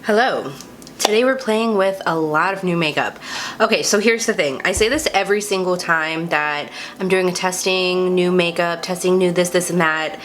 Hello. Today we're playing with a lot of new makeup. Okay, so here's the thing. I say this every single time that I'm doing a testing, new makeup, testing new this, and that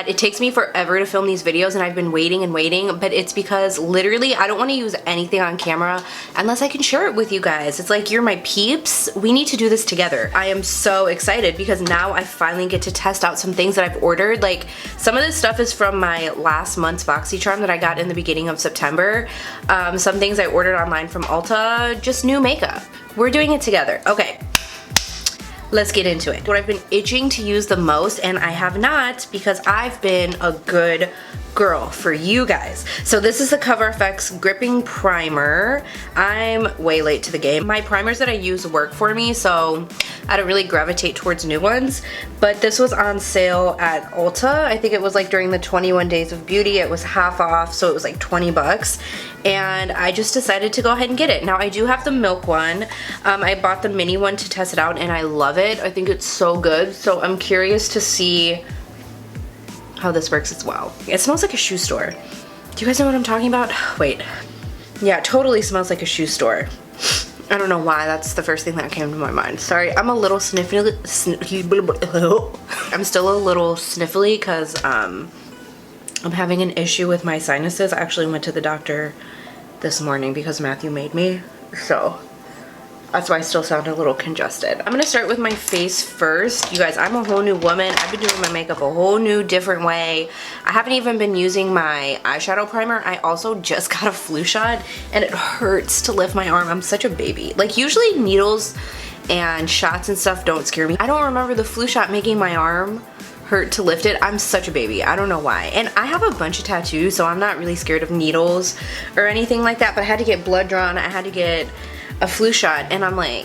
it takes me forever to film these videos and I've been waiting and waiting, but it's because literally I don't want to use anything on camera unless I can share it with you guys. It's like, you're my peeps. We need to do this together. I am so excited because now I finally get to test out some things that I've ordered. Like, some of this stuff is from my last month's BoxyCharm that I got in the beginning of September. Some things I ordered online from Ulta, just new makeup. We're doing it together. Okay, let's get into it. What I've been itching to use the most, and I have not because I've been a good girl for you guys. So this is the Cover FX Gripping Primer. I'm way late to the game. My primers that I use work for me, so I don't really gravitate towards new ones, but this was on sale at Ulta. I think it was like during the 21 Days of Beauty. It was half off, so it was like 20 bucks. And I just decided to go ahead and get it. Now I do have the milk one. I bought the mini one to test it out and I love it. I think it's so good. So I'm curious to see how this works as well. It smells like a shoe store. Do you guys know what I'm talking about? Wait. Yeah, it totally smells like a shoe store. I don't know why, that's the first thing that came to my mind. Sorry, I'm a little sniffly. I'm still a little sniffly because I'm having an issue with my sinuses. I actually went to the doctor this morning because Matthew made me, so that's why I still sound a little congested. I'm gonna start with my face first. You guys, I'm a whole new woman. I've been doing my makeup a whole new different way. I haven't even been using my eyeshadow primer. I also just got a flu shot and it hurts to lift my arm. I'm such a baby. Like, usually needles and shots and stuff don't scare me. I don't remember the flu shot making my arm hurt to lift it. I'm such a baby. I don't know why. And I have a bunch of tattoos, so I'm not really scared of needles or anything like that, but I had to get blood drawn. I had to get a flu shot, and I'm like,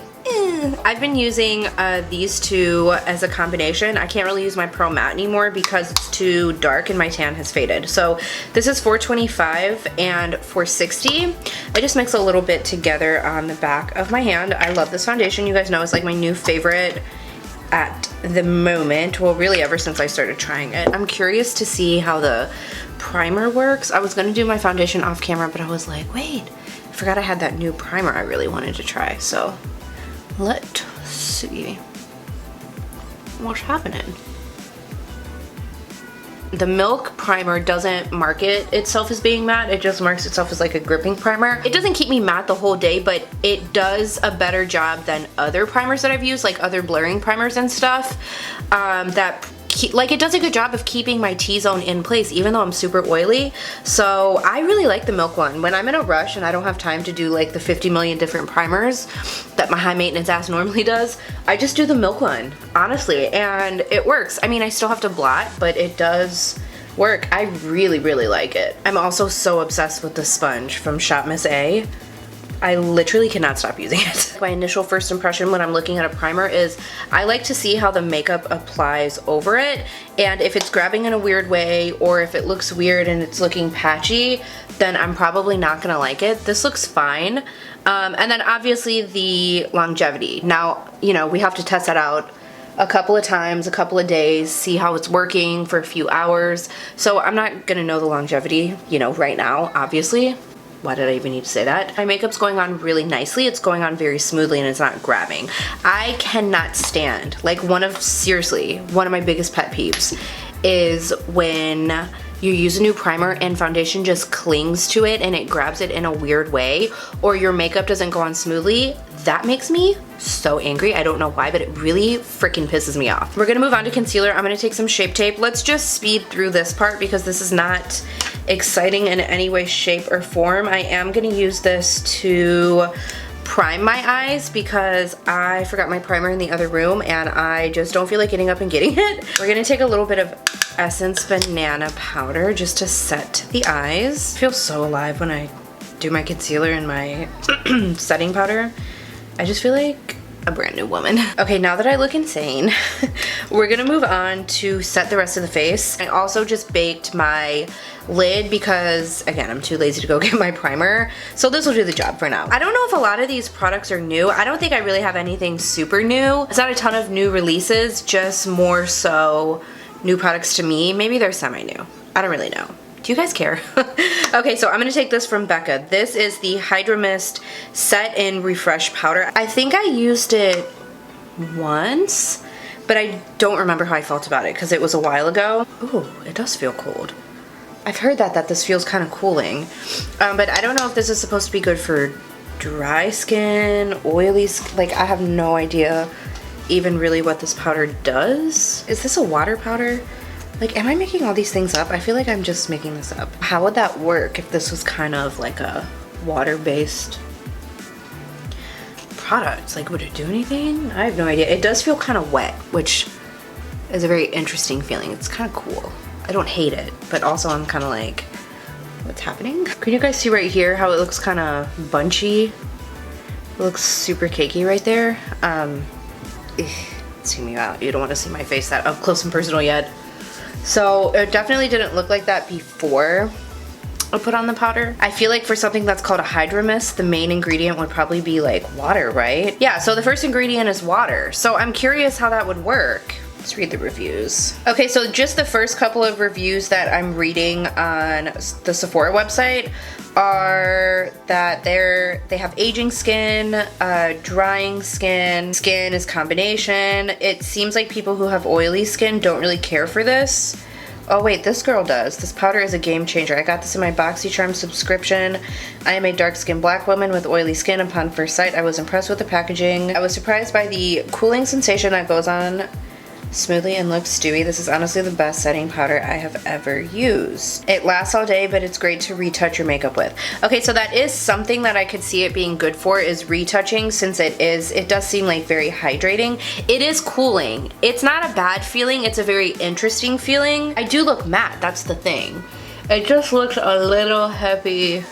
I've been using these two as a combination. I can't really use my Pearl Matte anymore because it's too dark and my tan has faded. So this is $4.25 and $4.60. I just mix a little bit together on the back of my hand. I love this foundation. You guys know it's like my new favorite at the moment. Well, really ever since I started trying it. I'm curious to see how the primer works. I was gonna do my foundation off camera, but I was like, wait, I forgot I had that new primer I really wanted to try. So let's see what's happening. The milk primer doesn't market itself as being matte, it just marks itself as like a gripping primer. It doesn't keep me matte the whole day, but it does a better job than other primers that I've used, like other blurring primers and stuff, like it does a good job of keeping my T-zone in place even though I'm super oily. So I really like the milk one. When I'm in a rush and I don't have time to do like the 50 million different primers that my high maintenance ass normally does, I just do the milk one, honestly, and it works. I mean, I still have to blot, but it does work. I really, really like it. I'm also so obsessed with the sponge from Shop Miss A. I literally cannot stop using it. My initial first impression when I'm looking at a primer is I like to see how the makeup applies over it, and if it's grabbing in a weird way or if it looks weird and it's looking patchy, then I'm probably not gonna like it. This looks fine. And then obviously the longevity. Now, you know, we have to test that out a couple of times, a couple of days, see how it's working for a few hours. So I'm not gonna know the longevity, you know, right now, obviously. Why did I even need to say that? My makeup's going on really nicely. It's going on very smoothly and it's not grabbing. I cannot stand, like, seriously, one of my biggest pet peeves is when you use a new primer and foundation just clings to it and it grabs it in a weird way, or your makeup doesn't go on smoothly. That makes me so angry. I don't know why, but it really freaking pisses me off. We're gonna move on to concealer. I'm gonna take some Shape Tape. Let's just speed through this part because this is not exciting in any way, shape, or form. I am gonna use this to prime my eyes because I forgot my primer in the other room and I just don't feel like getting up and getting it. We're gonna take a little bit of Essence Banana Powder just to set the eyes. I feel so alive when I do my concealer and my setting powder. I just feel like a brand new woman. Okay, now that I look insane, we're gonna move on to set the rest of the face. I also just baked my lid because, again, I'm too lazy to go get my primer. So this will do the job for now. I don't know if a lot of these products are new. I don't think I really have anything super new. It's not a ton of new releases, just more so new products to me. Maybe they're semi-new. I don't really know. Do Do you guys care? Okay, so I'm gonna take this from Becca. This is the Hydra Mist Set and Refresh Powder. I think I used it once, but I don't remember how I felt about it because it was a while ago. Ooh, it does feel cold. I've heard that this feels kind of cooling, but I don't know if this is supposed to be good for dry skin, oily skin. Like, I have no idea even really what this powder does. Is this a water powder? Like, am I making all these things up? I feel like I'm just making this up. How would that work if this was kind of like a water-based product? Like, would it do anything? I have no idea. It does feel kind of wet, which is a very interesting feeling. It's kind of cool. I don't hate it, but also I'm kind of like, what's happening? Can you guys see right here how it looks kind of bunchy? It looks super cakey right there. Zoom you out. You don't want to see my face that up close and personal yet. So it definitely didn't look like that before I put on the powder. I feel like for something that's called a Hydra Mist, the main ingredient would probably be like water, right? Yeah, so the first ingredient is water. So I'm curious how that would work. Let's read the reviews. Okay, so just the first couple of reviews that I'm reading on the Sephora website are that they have aging skin, drying skin, skin is combination. It seems like people who have oily skin don't really care for this. Oh wait, this girl does. This powder is a game changer. I got this in my BoxyCharm subscription. I am a dark-skinned black woman with oily skin. Upon first sight, I was impressed with the packaging. I was surprised by the cooling sensation that goes on smoothly and looks dewy. This is honestly the best setting powder I have ever used. It lasts all day, but it's great to retouch your makeup with. Okay, so that is something that I could see it being good for, is retouching, since it does seem like very hydrating. It is cooling. It's not a bad feeling, it's a very interesting feeling. I do look matte, that's the thing. It just looks a little heavy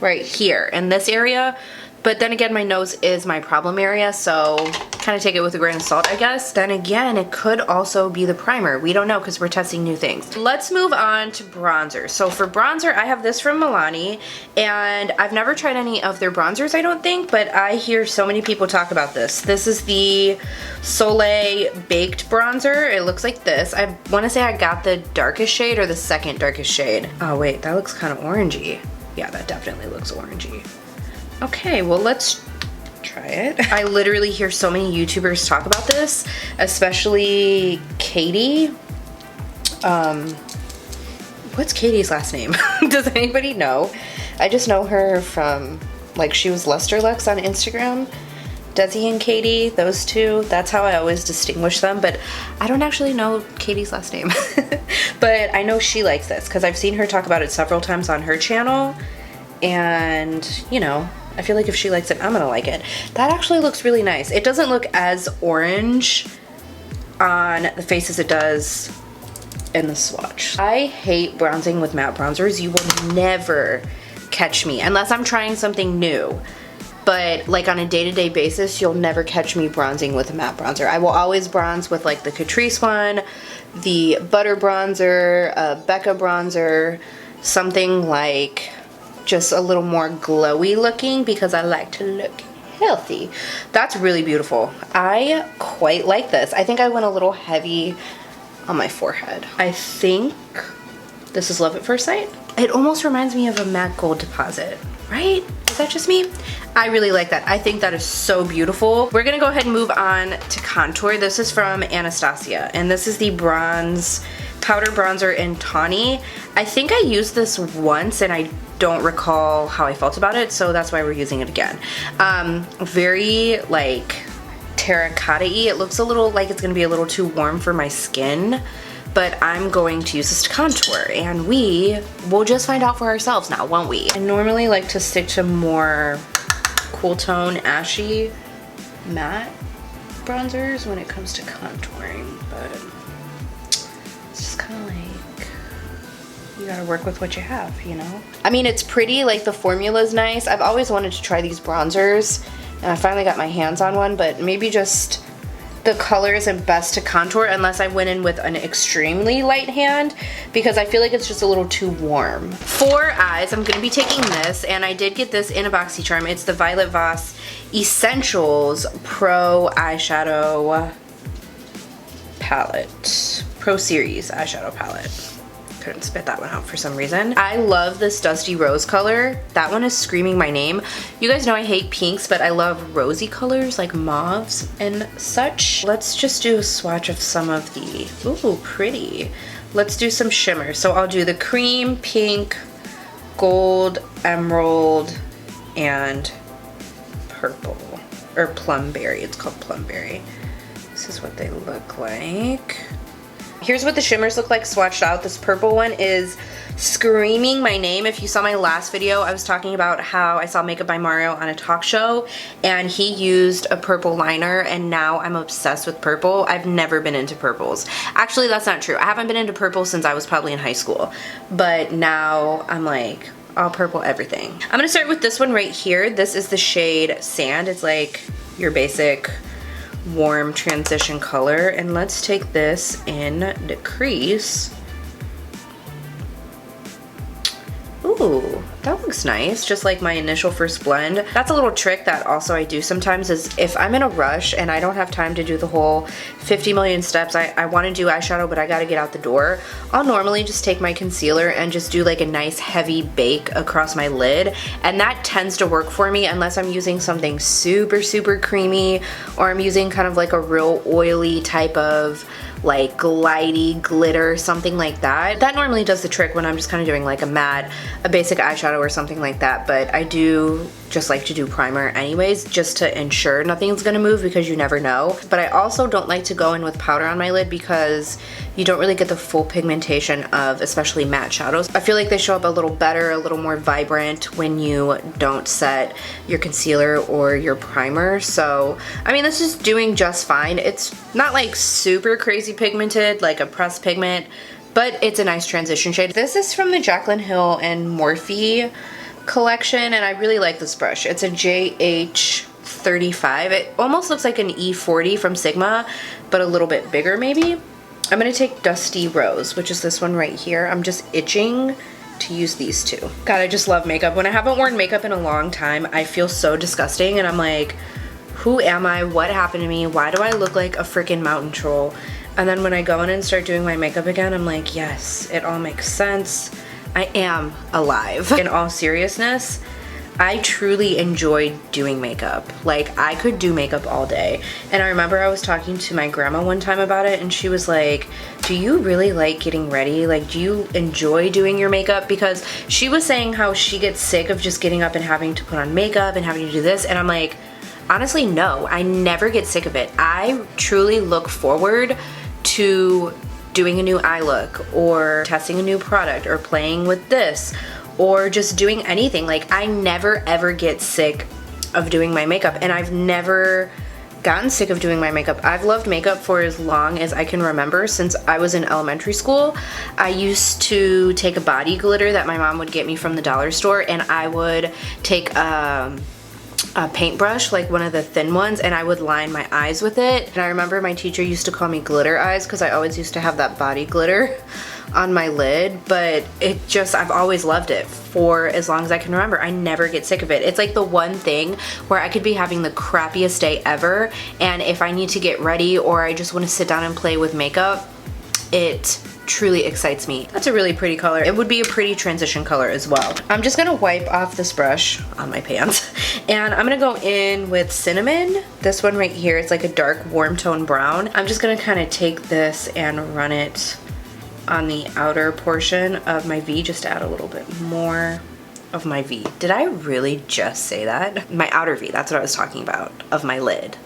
right here in this area. But then again, my nose is my problem area, so kind of take it with a grain of salt, I guess. Then again, it could also be the primer. We don't know because we're testing new things. Let's move on to bronzer. So for bronzer, I have this from Milani, and I've never tried any of their bronzers, I don't think, but I hear so many people talk about this. This is the Soleil Baked Bronzer. It looks like this. I want to say I got the darkest shade or the second darkest shade. Oh wait, that looks kind of orangey. Yeah, that definitely looks orangey. Okay, well let's try it. I literally hear so many YouTubers talk about this, especially Katie. What's Katie's last name? Does anybody know? I just know her from, like, she was Lusterlux on Instagram. Desi and Katie, those two, that's how I always distinguish them, but I don't actually know Katie's last name. But I know she likes this because I've seen her talk about it several times on her channel, and, you know, I feel like if she likes it, I'm gonna like it. That actually looks really nice. It doesn't look as orange on the face as it does in the swatch. I hate bronzing with matte bronzers. You will never catch me unless I'm trying something new. But like on a day-to-day basis, you'll never catch me bronzing with a matte bronzer. I will always bronze with like the Catrice one, the Butter Bronzer, Becca bronzer, something like just a little more glowy looking because I like to look healthy. That's really beautiful. I quite like this. I think I went a little heavy on my forehead. I think this is Love at First Sight. It almost reminds me of a matte gold deposit, right? Is that just me? I really like that. I think that is so beautiful. We're gonna go ahead and move on to contour. This is from Anastasia, and this is the Bronze Powder Bronzer in Tawny. I think I used this once and I don't recall how I felt about it, so that's why we're using it again. Very like terracotta-y. It looks a little like it's gonna be a little too warm for my skin, but I'm going to use this to contour, and we will just find out for ourselves now, won't we? I normally like to stick to more cool tone, ashy, matte bronzers when it comes to contouring, but it's just kind of like, you gotta work with what you have, you know? I mean, it's pretty, like the formula's nice. I've always wanted to try these bronzers, and I finally got my hands on one, but maybe just the color isn't best to contour unless I went in with an extremely light hand, because I feel like it's just a little too warm. For eyes, I'm gonna be taking this, and I did get this in a BoxyCharm. It's the Violet Voss Essentials Pro Eyeshadow Palette. Pro Series Eyeshadow Palette. Couldn't spit that one out for some reason. I love this Dusty Rose color. That one is screaming my name. You guys know I hate pinks, but I love rosy colors like mauves and such. Let's just do a swatch of some of the, ooh, pretty. Let's do some shimmer. So I'll do the cream, pink, gold, emerald, and purple, or plumberry. It's called plumberry. This is what they look like. Here's what the shimmers look like swatched out. This purple one is screaming my name. If you saw my last video, I was talking about how I saw Makeup by Mario on a talk show and he used a purple liner, and now I'm obsessed with purple. I've never been into purples. Actually, that's not true. I haven't been into purple since I was probably in high school, but now I'm like all purple everything. I'm gonna start with this one right here. This is the shade Sand. It's like your basic warm transition color, and let's take this in the crease. Ooh, that looks nice, just like my initial first blend. That's a little trick that also I do sometimes, is if I'm in a rush and I don't have time to do the whole 50 million steps, I want to do eyeshadow but I gotta get out the door, I'll normally just take my concealer and just do like a nice heavy bake across my lid, and that tends to work for me unless I'm using something super creamy, or I'm using kind of like a real oily type of like glidey glitter, something like that. That normally does the trick when I'm just kind of doing like a basic eyeshadow or something like that, but I do just like to do primer anyways, just to ensure nothing's gonna move, because you never know. But I also don't like to go in with powder on my lid because you don't really get the full pigmentation of especially matte shadows. I feel like they show up a little better, a little more vibrant when you don't set your concealer or your primer. So, I mean, this is doing just fine. It's not like super crazy pigmented, like a pressed pigment, but it's a nice transition shade. This is from the Jaclyn Hill and Morphe collection, and I really like this brush. It's a JH35. It almost looks like an E40 from Sigma, but a little bit bigger maybe. I'm gonna take Dusty Rose, which is this one right here. I'm just itching to use these two. God, I just love makeup. When I haven't worn makeup in a long time, I feel so disgusting, and I'm like, who am I? What happened to me? Why do I look like a freaking mountain troll? And then when I go in and start doing my makeup again, I'm like, yes, it all makes sense. I am alive. In all seriousness, I truly enjoy doing makeup. Like, I could do makeup all day. And I remember I was talking to my grandma one time about it, and she was like, do you really like getting ready? Like, do you enjoy doing your makeup? Because she was saying how she gets sick of just getting up and having to put on makeup and having to do this, and I'm like, honestly, no, I never get sick of it. I truly look forward to doing a new eye look, or testing a new product, or playing with this, or just doing anything. Like, I never ever get sick of doing my makeup, and I've never gotten sick of doing my makeup. I've loved makeup for as long as I can remember, since I was in elementary school. I used to take a body glitter that my mom would get me from the dollar store, and I would take a paintbrush, like one of the thin ones, and I would line my eyes with it. And I remember my teacher used to call me glitter eyes because I always used to have that body glitter on my lid, but it just, I've always loved it for as long as I can remember. I never get sick of it. It's like the one thing where I could be having the crappiest day ever, and if I need to get ready or I just want to sit down and play with makeup, it truly excites me. That's a really pretty color. It would be a pretty transition color as well. I'm just gonna wipe off this brush on my pants, and I'm gonna go in with Cinnamon. This one right here, it's like a dark warm tone brown. I'm just gonna kind of take this and run it on the outer portion of my V, just to add a little bit more of my V. Did I really just say that? My outer V, that's what I was talking about, of my lid.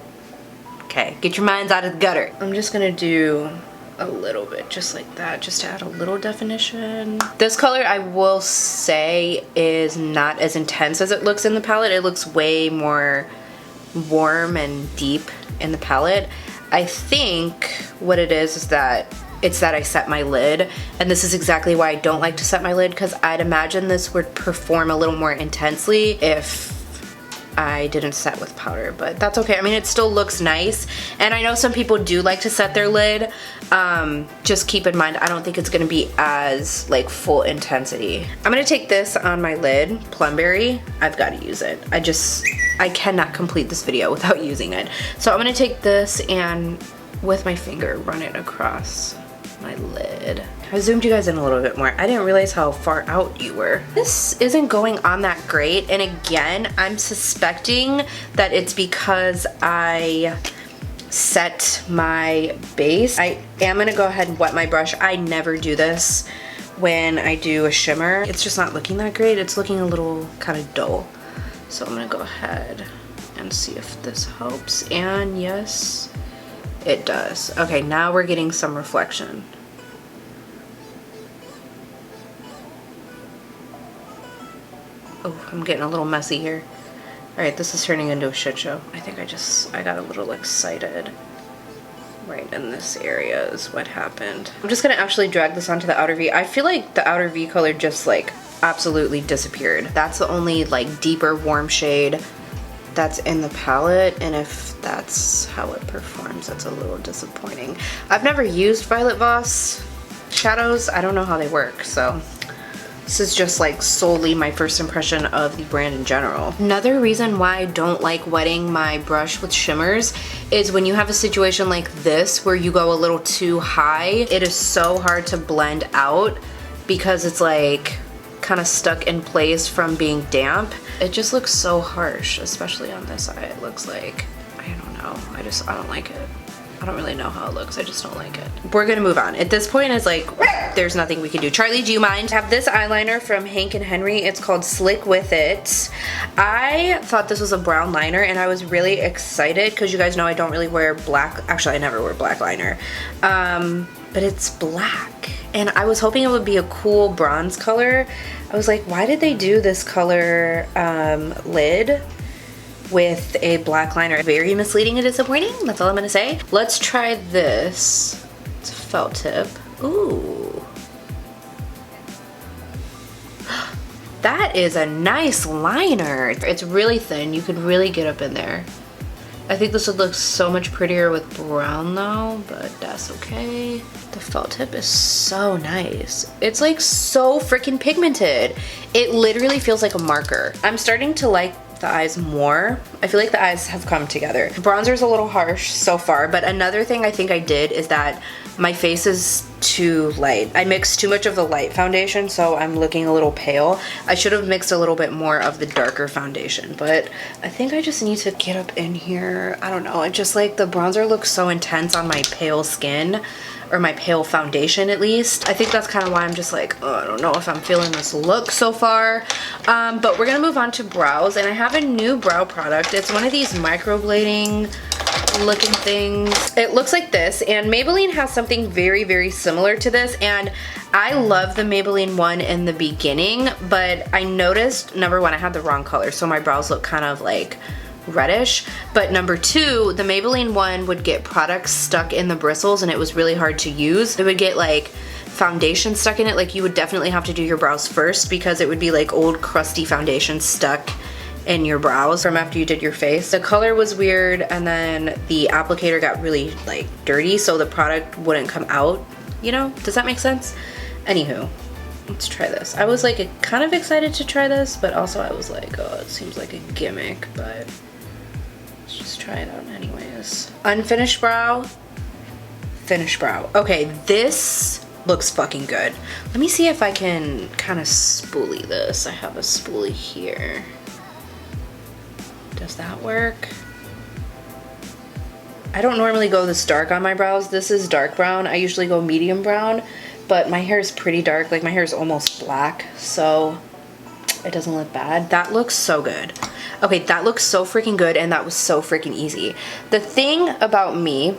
Okay, get your minds out of the gutter. I'm just gonna do a little bit just like that, just to add a little definition. This color, I will say, is not as intense as it looks in the palette. It looks way more warm and deep in the palette. I think what it is that it's that I set my lid, and this is exactly why I don't like to set my lid, because I'd imagine this would perform a little more intensely if I didn't set with powder, but that's okay. I mean, it still looks nice, and I know some people do like to set their lid. Just keep in mind, I don't think it's gonna be as like full intensity. I'm gonna take this on my lid, Plumberry. I've gotta use it. I cannot complete this video without using it. So I'm gonna take this and with my finger run it across my lid. I zoomed you guys in a little bit more. I didn't realize how far out you were. This isn't going on that great, and again, I'm suspecting that it's because I set my base. I am gonna go ahead and wet my brush. I never do this when I do a shimmer. It's just not looking that great. It's looking a little kind of dull. So I'm gonna go ahead and see if this helps, and yes, it does. Okay, now we're getting some reflection. Oh, I'm getting a little messy here. Alright, this is turning into a shit show. I think I got a little excited. Right in this area is what happened. I'm just gonna actually drag this onto the outer V. I feel like the outer V color just like absolutely disappeared. That's the only like deeper warm shade that's in the palette, and if that's how it performs, that's a little disappointing. I've never used Violet Voss shadows. I don't know how they work, so this is just like solely my first impression of the brand in general. Another reason why I don't like wetting my brush with shimmers is when you have a situation like this where you go a little too high, it is so hard to blend out because it's like kind of stuck in place from being damp. It just looks so harsh, especially on this eye. It looks like, I don't know, I don't like it. I don't really know how it looks, I just don't like it. We're gonna move on. At this point, it's like, there's nothing we can do. Charlie, do you mind? I have this eyeliner from Hank & Henry. It's called Slick With It. I thought this was a brown liner, and I was really excited, because you guys know I don't really wear black, actually I never wear black liner. But it's black. And I was hoping it would be a cool bronze color. I was like, why did they do this color lid with a black liner? Very misleading and disappointing, that's all I'm gonna say. Let's try this. It's a felt tip. Ooh. That is a nice liner. It's really thin, you could really get up in there. I think this would look so much prettier with brown though, but that's okay. The felt tip is so nice. It's like so freaking pigmented. It literally feels like a marker. I'm starting to like the eyes more. I feel like the eyes have come together. Bronzer's a little harsh so far, but another thing I think I did is that my face is too light. I mixed too much of the light foundation, so I'm looking a little pale. I should have mixed a little bit more of the darker foundation, but I think I just need to get up in here. I don't know, it just like the bronzer looks so intense on my pale skin, or my pale foundation at least. I think that's kind of why I'm just like, oh, I don't know if I'm feeling this look so far. But we're gonna move on to brows, and I have a new brow product. It's one of these microblading looking things. It looks like this, and Maybelline has something very, very similar to this, and I love the Maybelline one in the beginning, but I noticed, number one, I had the wrong color, so my brows look kind of like reddish, but number two, the Maybelline one would get products stuck in the bristles and it was really hard to use. It would get like foundation stuck in it. Like you would definitely have to do your brows first because it would be like old crusty foundation stuck in your brows from after you did your face. The color was weird, and then the applicator got really like dirty, so the product wouldn't come out, you know? Does that make sense? Anywho, let's try this. I was like kind of excited to try this, but also I was like, oh, it seems like a gimmick, but let's just try it out anyways. Unfinished brow, finished brow. Okay, this looks fucking good. Let me see if I can kind of spoolie this. I have a spoolie here. Does that work? I don't normally go this dark on my brows. This is dark brown. I usually go medium brown, but my hair is pretty dark. Like my hair is almost black, so it doesn't look bad. That looks so good. Okay, that looks so freaking good, and that was so freaking easy. The thing about me,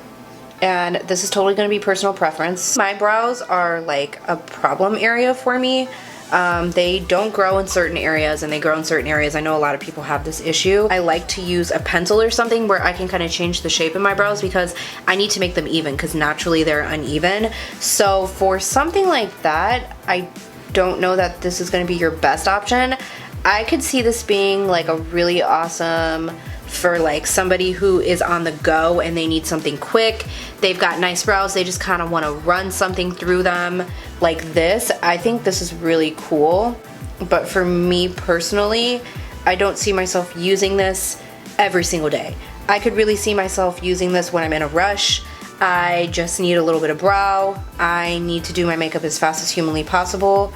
and this is totally gonna be personal preference, my brows are like a problem area for me. They don't grow in certain areas and they grow in certain areas. I know a lot of people have this issue. I like to use a pencil or something where I can kind of change the shape of my brows because I need to make them even because naturally they're uneven. So for something like that, I don't know that this is going to be your best option. I could see this being like a really awesome for like somebody who is on the go and they need something quick. They've got nice brows, they just kind of want to run something through them like this. I think this is really cool, but for me personally, I don't see myself using this every single day. I could really see myself using this when I'm in a rush. I just need a little bit of brow. I need to do my makeup as fast as humanly possible.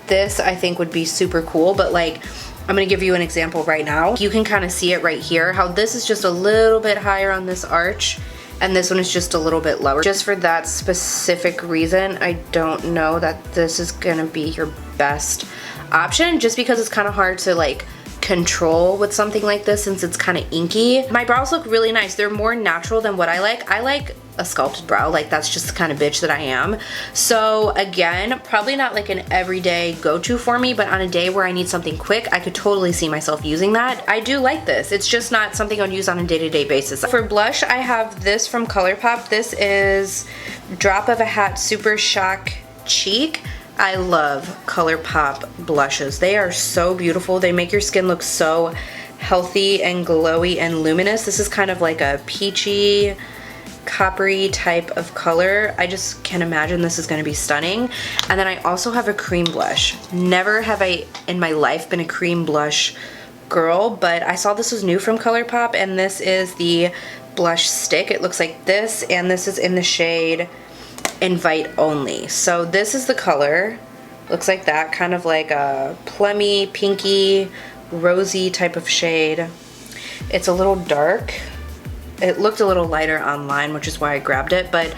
This I think would be super cool, but like, I'm gonna give you an example right now. You can kind of see it right here, how this is just a little bit higher on this arch, and this one is just a little bit lower. Just for that specific reason, I don't know that this is gonna be your best option, just because it's kind of hard to like control with something like this since it's kind of inky. My brows look really nice. They're more natural than what I like. I like a sculpted brow, like that's just the kind of bitch that I am. So again, probably not like an everyday go-to for me, but on a day where I need something quick, I could totally see myself using that. I do like this. It's just not something I'd use on a day-to-day basis. For blush, I have this from ColourPop. This is Drop of a Hat Super Shock Cheek. I love ColourPop blushes. They are so beautiful. They make your skin look so healthy and glowy and luminous. This is kind of like a peachy, coppery type of color. I just can imagine this is going to be stunning. And then I also have a cream blush. Never have I in my life been a cream blush girl, but I saw this was new from ColourPop, and this is the blush stick. It looks like this, and this is in the shade Invite Only. So this is the color. Looks like that, kind of like a plummy, pinky, rosy type of shade. It's a little dark. It looked a little lighter online, which is why I grabbed it, but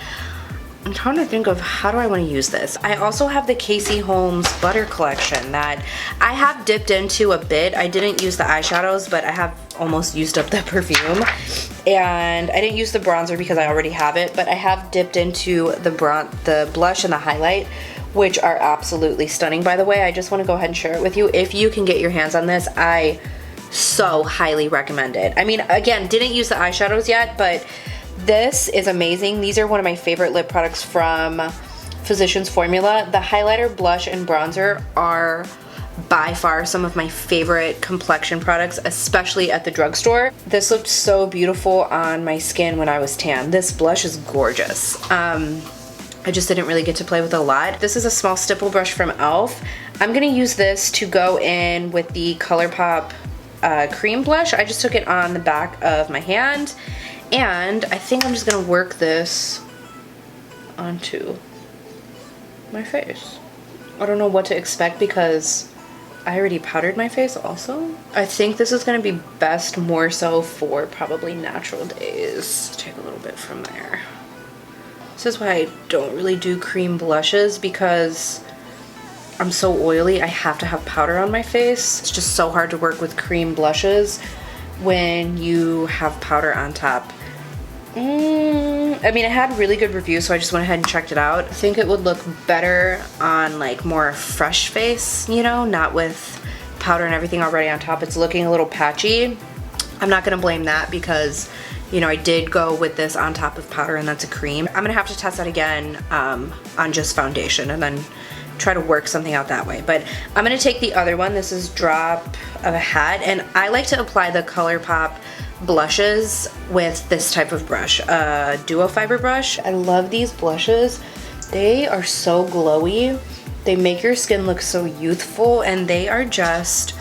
I'm trying to think of how do I want to use this. I also have the Holmes Butter Collection that I have dipped into a bit. I didn't use the eyeshadows, but I have almost used up the perfume. And I didn't use the bronzer because I already have it, but I have dipped into the blush and the highlight, which are absolutely stunning, by the way. I just want to go ahead and share it with you. If you can get your hands on this, I so highly recommend it. I mean, again, didn't use the eyeshadows yet, but this is amazing. These are one of my favorite lip products from Physicians Formula. The highlighter, blush, and bronzer are by far some of my favorite complexion products, especially at the drugstore. This looked so beautiful on my skin when I was tan. This blush is gorgeous. I just didn't really get to play with it a lot. This is a small stipple brush from e.l.f. I'm gonna use this to go in with the ColourPop cream blush. I just took it on the back of my hand, and I think I'm just gonna work this onto my face. I don't know what to expect because I already powdered my face also. I think this is gonna be best more so for probably natural days. Take a little bit from there. This is why I don't really do cream blushes, because I'm so oily. I have to have powder on my face. It's just so hard to work with cream blushes when you have powder on top. I mean, it had really good reviews, so I just went ahead and checked it out. I think it would look better on like more fresh face, you know, not with powder and everything already on top. It's looking a little patchy. I'm not gonna blame that because, you know, I did go with this on top of powder, and that's a cream. I'm gonna have to test that again on just foundation and then try to work something out that way. But I'm gonna take the other one. This is Drop of a Hat, and I like to apply the ColourPop blushes with this type of brush, duo fiber brush. I love these blushes. They are so glowy. They make your skin look so youthful, and they are just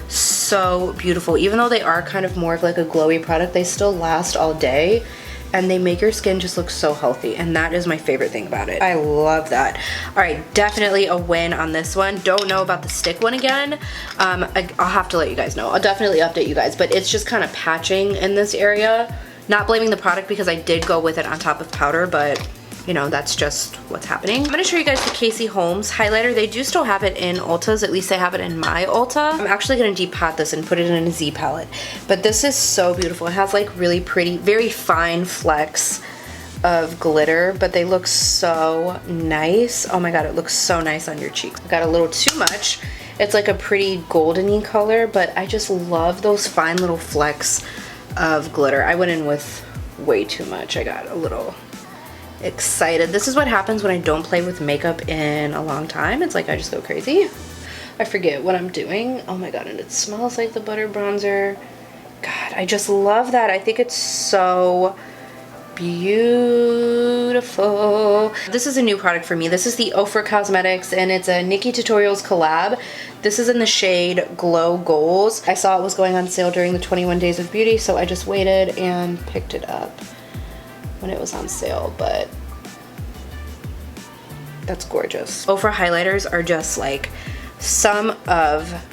so beautiful. Even though they are kind of more of like a glowy product, they still last all day, and they make your skin just look so healthy, and that is my favorite thing about it. I love that. All right, definitely a win on this one. Don't know about the stick one again. I'll have to let you guys know. I'll definitely update you guys, but it's just kind of patching in this area. Not blaming the product because I did go with it on top of powder, but you know, that's just what's happening. I'm gonna show you guys the Holmes highlighter. They do still have it in Ultas, at least they have it in my Ulta. I'm actually gonna depot this and put it in a Z palette. But this is so beautiful. It has like really pretty, very fine flecks of glitter, but they look so nice. Oh my god, it looks so nice on your cheeks. I got a little too much. It's like a pretty goldeny color, but I just love those fine little flecks of glitter. I went in with way too much. I got a little excited. This is what happens when I don't play with makeup in a long time. It's like I just go crazy. I forget what I'm doing. Oh my god, and it smells like the butter bronzer. God, I just love that. I think it's so beautiful. This is a new product for me. This is the Ofra Cosmetics, and it's a Nikkietutorials collab. This is in the shade Glow Goals. I saw it was going on sale during the 21 Days of Beauty, so I just waited and picked it up. when it was on sale, but that's gorgeous. Ofra highlighters are just like some of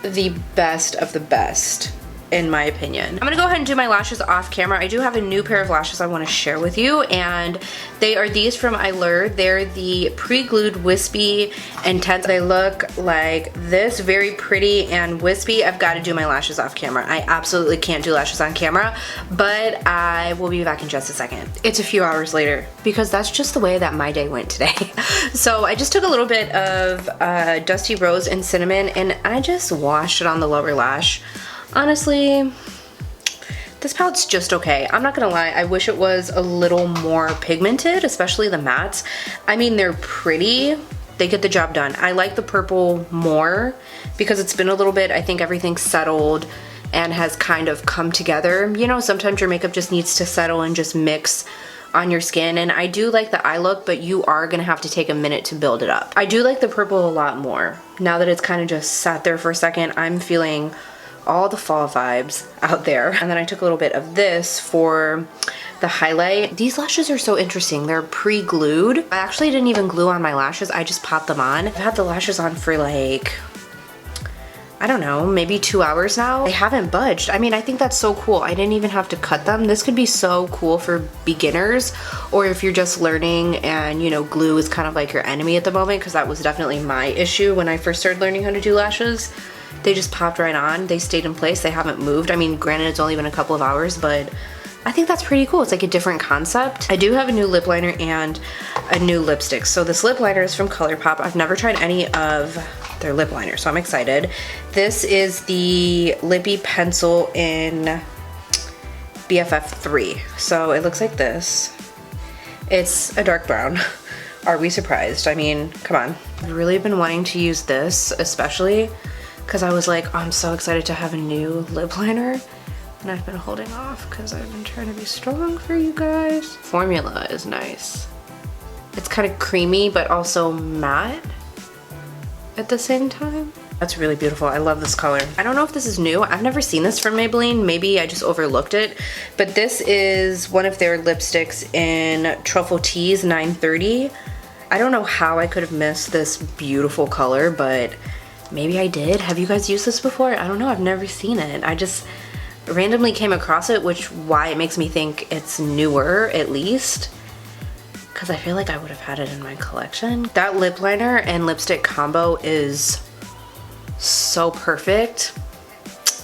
the best in my opinion. I'm gonna go ahead and do my lashes off camera. I do have a new pair of lashes I want to share with you, and they are these from Eylure. They're the pre-glued Wispy Intense. They look like this, very pretty and wispy. I've got to do my lashes off camera. I absolutely can't do lashes on camera, but I will be back in just a second. It's a few hours later because that's just the way that my day went today. So I just took a little bit of Dusty Rose and Cinnamon and I just washed it on the lower lash. Honestly, this palette's just okay. I'm not gonna lie, I wish it was a little more pigmented, especially the mattes. I mean, they're pretty, they get the job done. I like the purple more because it's been a little bit, I think everything's settled and has kind of come together. You know, sometimes your makeup just needs to settle and just mix on your skin, and I do like the eye look, but you are gonna have to take a minute to build it up. I do like the purple a lot more. Now that it's kind of just sat there for a second, I'm feeling all the fall vibes out there. And then I took a little bit of this for the highlight. These lashes are so interesting. They're pre-glued. I actually didn't even glue on my lashes. I just popped them on. I've had the lashes on for like, I don't know, maybe 2 hours now. They haven't budged. I mean, I think that's so cool. I didn't even have to cut them. This could be so cool for beginners, or if you're just learning and, you know, glue is kind of like your enemy at the moment, because that was definitely my issue when I first started learning how to do lashes. They just popped right on. They stayed in place. They haven't moved. I mean, granted, it's only been a couple of hours, but I think that's pretty cool. It's like a different concept. I do have a new lip liner and a new lipstick. So this lip liner is from ColourPop. I've never tried any of their lip liner, so I'm excited. This is the Lippie pencil in BFF3. So it looks like this. It's a dark brown. Are we surprised? I mean, come on. I've really been wanting to use this, especially because I was like, oh, I'm so excited to have a new lip liner, and I've been holding off because I've been trying to be strong for you guys. Formula is nice. It's kind of creamy but also matte at the same time. That's really beautiful. I love this color. I don't know if this is new. I've never seen this from Maybelline. Maybe I just overlooked it, but this is one of their lipsticks in Truffle Tease 930. I don't know how I could have missed this beautiful color, but maybe I did. Have you guys used this before? I don't know. I've never seen it. I just randomly came across it, which why it makes me think it's newer at least, because I feel like I would have had it in my collection. That lip liner and lipstick combo is so perfect.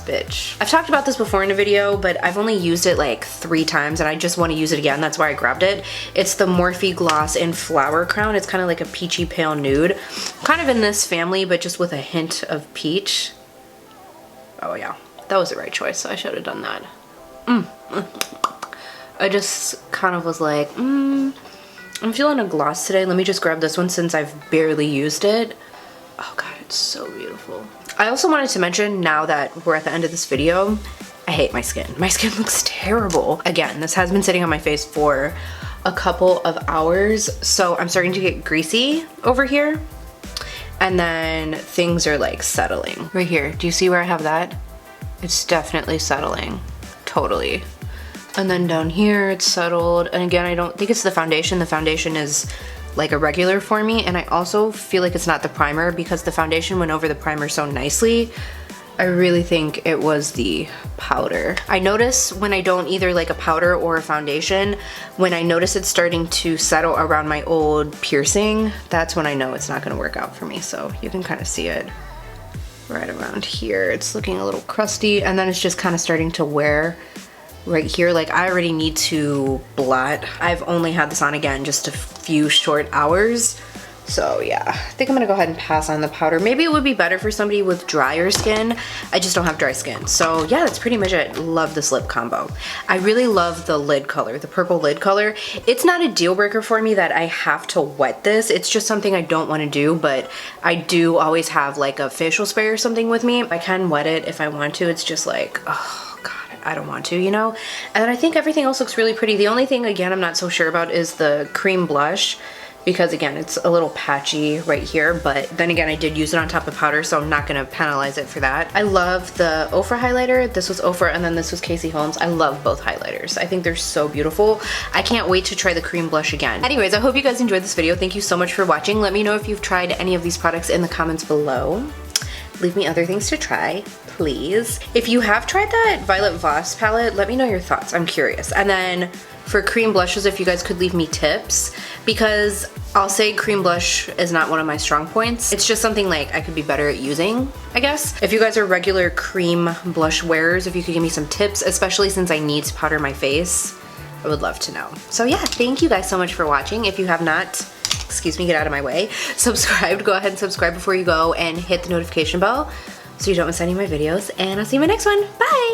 Bitch. I've talked about this before in a video, but I've only used it like 3 times and I just want to use it again. That's why I grabbed it. It's the Morphe Gloss in Flower Crown. It's kind of like a peachy pale nude. Kind of in this family, but just with a hint of peach. Oh yeah, that was the right choice. So I should have done that. I just kind of was like, I'm feeling a gloss today. Let me just grab this one since I've barely used it. Oh god, it's so beautiful. I also wanted to mention, now that we're at the end of this video, I hate my skin. My skin looks terrible. Again, this has been sitting on my face for a couple of hours, so I'm starting to get greasy over here. And then things are like settling. Right here, do you see where I have that? It's definitely settling, totally. And then down here, it's settled. And again, I don't think it's the foundation. The foundation is like a regular for me, and I also feel like it's not the primer because the foundation went over the primer so nicely. I really think it was the powder. I notice when I don't either like a powder or a foundation, when I notice it's starting to settle around my old piercing, that's when I know it's not gonna work out for me. So you can kind of see it right around here. It's looking a little crusty, and then it's just kind of starting to wear right here. Like I already need to blot. I've only had this on again just a few short hours. So yeah, I think I'm gonna go ahead and pass on the powder. Maybe it would be better for somebody with drier skin. I just don't have dry skin. So yeah, that's pretty much it. Love this lip combo. I really love the lid color, the purple lid color. It's not a deal breaker for me that I have to wet this. It's just something I don't want to do, but I do always have like a facial spray or something with me. I can wet it if I want to. It's just like, oh god, I don't want to, you know? And I think everything else looks really pretty. The only thing, again, I'm not so sure about is the cream blush, because again, it's a little patchy right here, but then again, I did use it on top of powder, so I'm not gonna penalize it for that. I love the Ofra highlighter. This was Ofra, and then this was Casey Holmes. I love both highlighters. I think they're so beautiful. I can't wait to try the cream blush again. Anyways, I hope you guys enjoyed this video. Thank you so much for watching. Let me know if you've tried any of these products in the comments below. Leave me other things to try, please. If you have tried that Violet Voss palette, let me know your thoughts. I'm curious. And then for cream blushes, if you guys could leave me tips, because I'll say cream blush is not one of my strong points. It's just something like I could be better at using, I guess. If you guys are regular cream blush wearers, if you could give me some tips, especially since I need to powder my face, I would love to know. So yeah, thank you guys so much for watching. If you have not, excuse me, get out of my way, subscribed, go ahead and subscribe before you go and hit the notification bell so you don't miss any of my videos, and I'll see you in my next one. Bye!